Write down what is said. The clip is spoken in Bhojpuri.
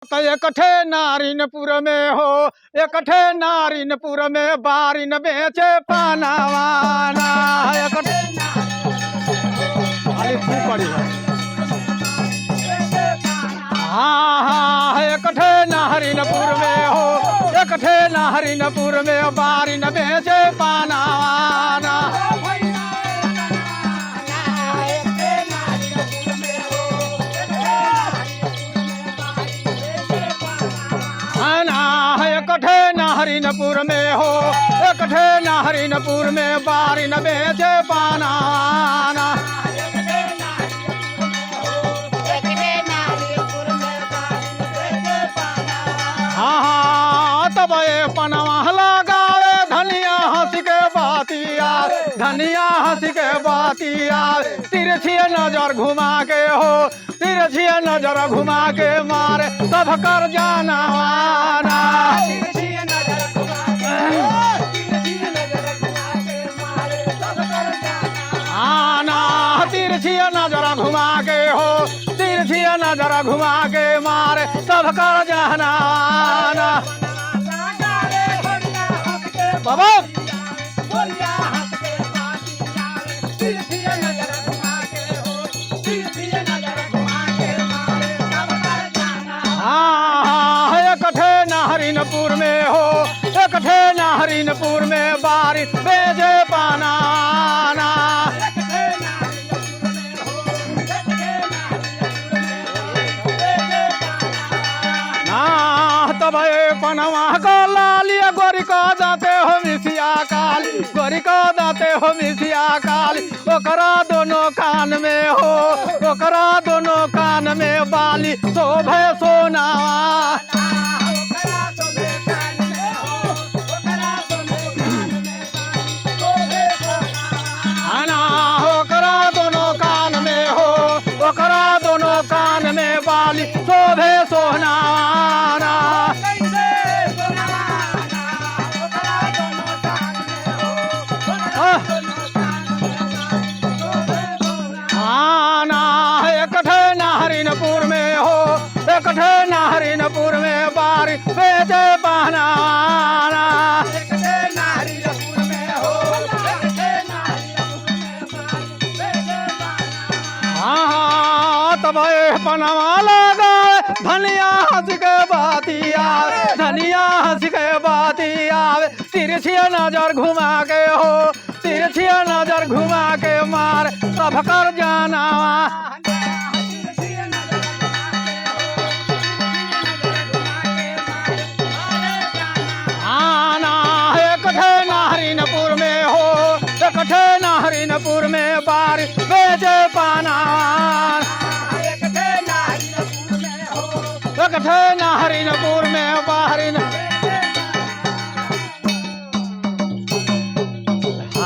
तो एकठे नारिनपुर में हो, एकठे नारिनपुर में बारिन बेचे पानावाना। एकठे पड़ी है। हाँ हाँ, एकठे नारिनपुर में हो, एकठे नारिनपुर में बारिन बेचे पानावाना। एकठे नारिनपुर में हो, एकठे नारिनपुर में बारिन बेचे पानावाना। हाँ हाँ, तब ये पनवा लगावे धनिया हंस के बातिया, धनिया हंस के बातिया। तिरछी नजर घुमा के हो, तिरछी नजर घुमा के मारे सब कर जाना वाना। आना तिरछी नजर घुमा के हो, तिरछी नजर घुमा के मारे सब कर जाना वाना। बाबा एकठे नारिनपुर में हो, एकठे नारिनपुर में बारिश बेचे पानाना। तब पनवा को लालिया गोरी को दाते हो मिसिया काली, गोरी को दाते हो मिसिया काली। ओकरा दोनों कान में हो, ओकरा दोनों कान में बाली शोभे सोना। ओकरा दोनों कान में हो, ओकरा दोनों कान में बाली शोभे सोना। एकठे नारिनपुर में हो, एकठे नारिनपुर में बारिश बेचे पानाना। हाँ तब पनवा लगा धनिया हंस के बातिया, धनिया हंस के बातिया। तिरछी नजर घुमा के हो, तिरछी नजर घुमा के मार सब कर जाना।